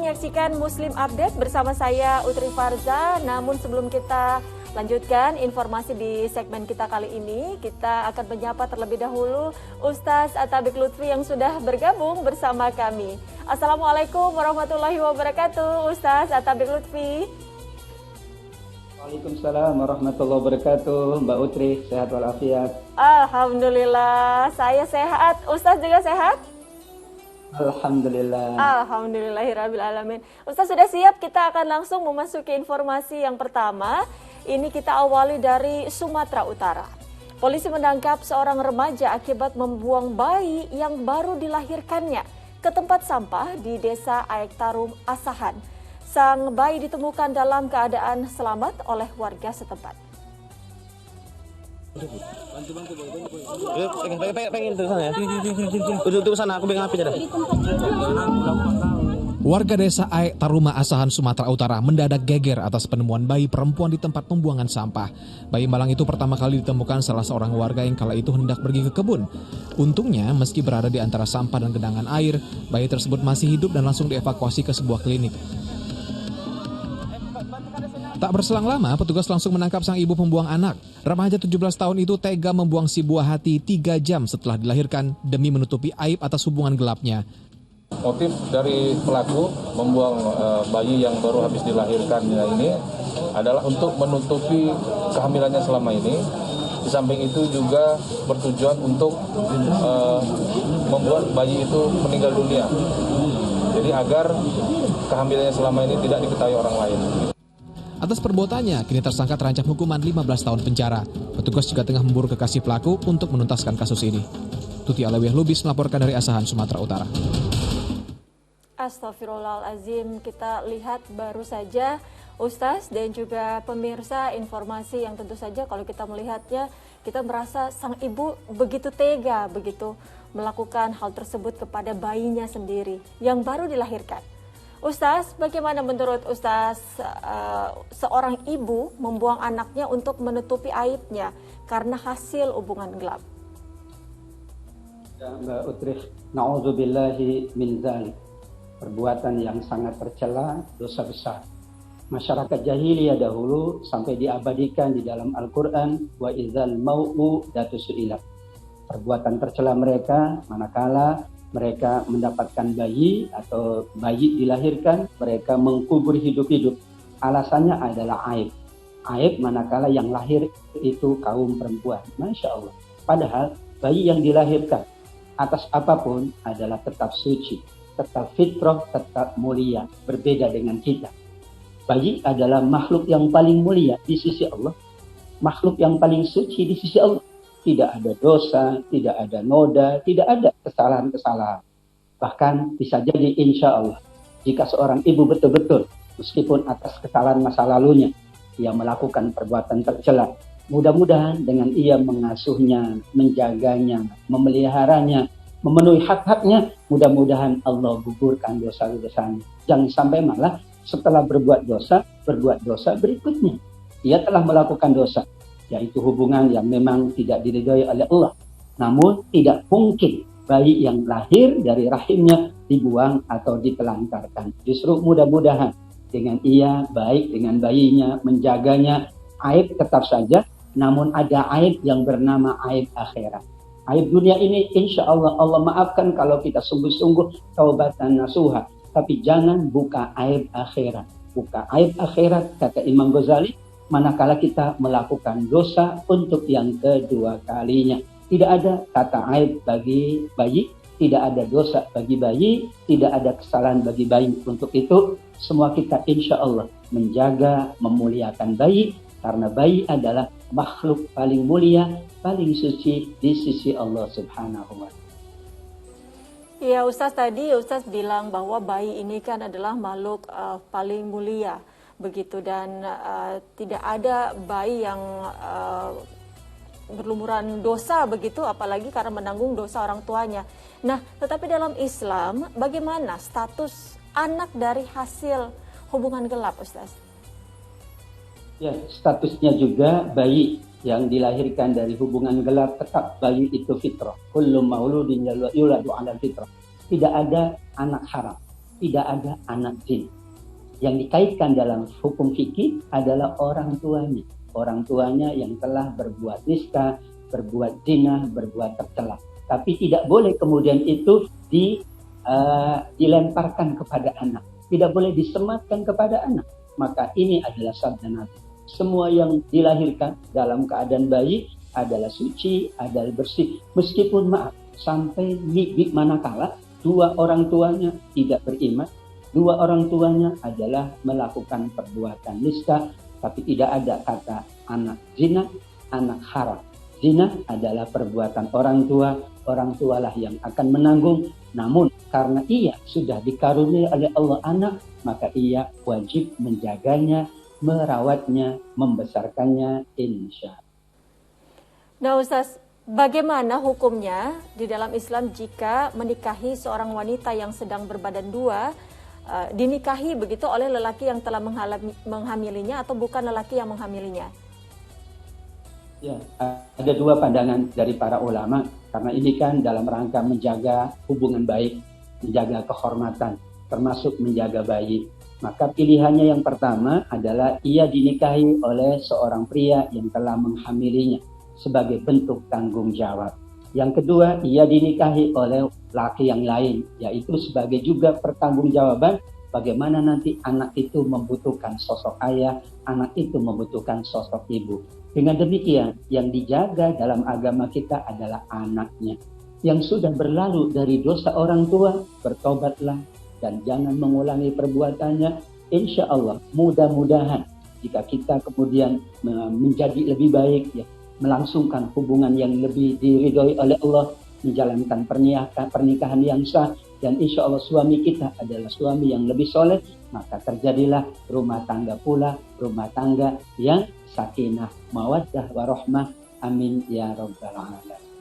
menyaksikan Muslim Update bersama saya Utri Farza. Namun sebelum kita lanjutkan informasi di segmen kita kali ini, kita akan menyapa terlebih dahulu Ustaz Atabik Lutfi yang sudah bergabung bersama kami. Assalamualaikum warahmatullahi wabarakatuh, Ustaz Atabik Lutfi. Waalaikumsalam warahmatullahi wabarakatuh, Mbak Utri, sehat walafiat. Alhamdulillah, saya sehat. Ustaz juga sehat? Alhamdulillah. Alhamdulillahirrabbilalamin. Ustaz sudah siap? Kita akan langsung memasuki informasi yang pertama. Ini kita awali dari Sumatera Utara. Polisi menangkap seorang remaja akibat membuang bayi yang baru dilahirkannya ke tempat sampah di Desa Aek Tarum, Asahan. Sang bayi ditemukan dalam keadaan selamat oleh warga setempat. Warga desa Aek Taruma Asahan, Sumatera Utara mendadak geger atas penemuan bayi perempuan di tempat pembuangan sampah. Bayi malang itu pertama kali ditemukan salah seorang warga yang kala itu hendak pergi ke kebun. Untungnya meski berada di antara sampah dan genangan air, bayi tersebut masih hidup dan langsung dievakuasi ke sebuah klinik. Tak berselang lama, petugas langsung menangkap sang ibu pembuang anak. Remaja 17 tahun itu tega membuang si buah hati 3 jam setelah dilahirkan demi menutupi aib atas hubungan gelapnya. Motif dari pelaku membuang bayi yang baru habis dilahirkannya ini adalah untuk menutupi kehamilannya selama ini. Di samping itu juga bertujuan untuk membuat bayi itu meninggal dunia. Jadi agar kehamilannya selama ini tidak diketahui orang lain. Atas perbuatannya, kini tersangka terancam hukuman 15 tahun penjara. Petugas juga tengah memburu kekasih pelaku untuk menuntaskan kasus ini. Tuti Alawiyah Lubis melaporkan dari Asahan, Sumatera Utara. Astagfirullahaladzim, kita lihat baru saja Ustaz dan juga pemirsa informasi yang tentu saja kalau kita melihatnya, kita merasa sang ibu begitu tega, begitu melakukan hal tersebut kepada bayinya sendiri yang baru dilahirkan. Ustaz, bagaimana menurut Ustaz seorang ibu membuang anaknya untuk menutupi aibnya karena hasil hubungan gelap? Ya, Mbak Utri, na'udzubillahi min dzalik. Perbuatan yang sangat tercela, dosa besar. Masyarakat jahiliyah dahulu sampai diabadikan di dalam Al-Quran, wa idzal mau'udatu su'ilat. Perbuatan tercela mereka manakala mereka mendapatkan bayi atau bayi dilahirkan, mereka mengkubur hidup-hidup. Alasannya adalah aib. Aib manakala yang lahir itu kaum perempuan. Masya Allah. Padahal bayi yang dilahirkan atas apapun adalah tetap suci, tetap fitrah, tetap mulia. Berbeda dengan kita. Bayi adalah makhluk yang paling mulia di sisi Allah. Makhluk yang paling suci di sisi Allah. Tidak ada dosa, tidak ada noda, tidak ada kesalahan-kesalahan. Bahkan bisa jadi insya Allah, jika seorang ibu betul-betul, meskipun atas kesalahan masa lalunya, ia melakukan perbuatan tercela, mudah-mudahan dengan ia mengasuhnya, menjaganya, memeliharanya, memenuhi hak-haknya, mudah-mudahan Allah gugurkan dosa-dosanya. Jangan sampai malah setelah berbuat dosa berikutnya. Ia telah melakukan dosa, yaitu hubungan yang memang tidak diridhoi oleh Allah. Namun tidak mungkin bayi yang lahir dari rahimnya dibuang atau ditelantarkan. Justru mudah-mudahan dengan ia baik dengan bayinya, menjaganya, aib tetap saja, namun ada aib yang bernama aib akhirat. Aib dunia ini insya Allah Allah maafkan kalau kita sungguh-sungguh taubatan nasuha. Tapi jangan buka aib akhirat. Buka aib akhirat, kata Imam Ghazali, manakala kita melakukan dosa untuk yang kedua kalinya. Tidak ada kata aib bagi bayi, tidak ada dosa bagi bayi, tidak ada kesalahan bagi bayi. Untuk itu, semua kita insya Allah menjaga, memuliakan bayi, karena bayi adalah makhluk paling mulia, paling suci di sisi Allah Subhanahu wa Ta'ala. Ya Ustaz, tadi Ustaz bilang bahwa bayi ini kan adalah makhluk paling mulia. Begitu, dan tidak ada bayi yang berlumuran dosa begitu, apalagi karena menanggung dosa orang tuanya. Nah, tetapi dalam Islam bagaimana status anak dari hasil hubungan gelap, Ustaz? Ya, statusnya juga bayi yang dilahirkan dari hubungan gelap, tetap bayi itu fitrah. Kullu mauludin yuladu 'alal fitrah. Tidak ada anak haram. tidak ada anak jin. Yang dikaitkan dalam hukum fikih adalah orang tuanya. Orang tuanya yang telah berbuat nista, berbuat zina, berbuat tercela. Tapi tidak boleh kemudian itu dilemparkan kepada anak. Tidak boleh disematkan kepada anak. Maka ini adalah sabda Nabi. Semua yang dilahirkan dalam keadaan bayi adalah suci, adalah bersih. Meskipun maaf, sampai manakala dua orang tuanya tidak beriman, dua orang tuanya adalah melakukan perbuatan nista, tapi tidak ada kata anak zina, anak haram. Zina adalah perbuatan orang tualah yang akan menanggung. Namun karena ia sudah dikaruniai oleh Allah anak, maka ia wajib menjaganya, merawatnya, membesarkannya, insya Allah. Nah Ustaz, bagaimana hukumnya di dalam Islam jika menikahi seorang wanita yang sedang berbadan dua, dinikahi begitu oleh lelaki yang telah menghamilinya atau bukan lelaki yang menghamilinya? Ya, ada dua pandangan dari para ulama, karena ini kan dalam rangka menjaga hubungan baik, menjaga kehormatan, termasuk menjaga bayi. Maka pilihannya yang pertama adalah ia dinikahi oleh seorang pria yang telah menghamilinya sebagai bentuk tanggung jawab. Yang kedua, ia dinikahi oleh laki yang lain, yaitu sebagai juga pertanggungjawaban bagaimana nanti anak itu membutuhkan sosok ayah, anak itu membutuhkan sosok ibu. Dengan demikian, yang dijaga dalam agama kita adalah anaknya. Yang sudah berlalu dari dosa orang tua, bertobatlah dan jangan mengulangi perbuatannya. Insya Allah, mudah-mudahan jika kita kemudian menjadi lebih baik, ya, melangsungkan hubungan yang lebih diridhoi oleh Allah, menjalankan pernikahan yang sah, dan insya Allah suami kita adalah suami yang lebih soleh, maka terjadilah rumah tangga pula, rumah tangga yang sakinah, mawaddah, warahmah. Amin ya rabbal alamin.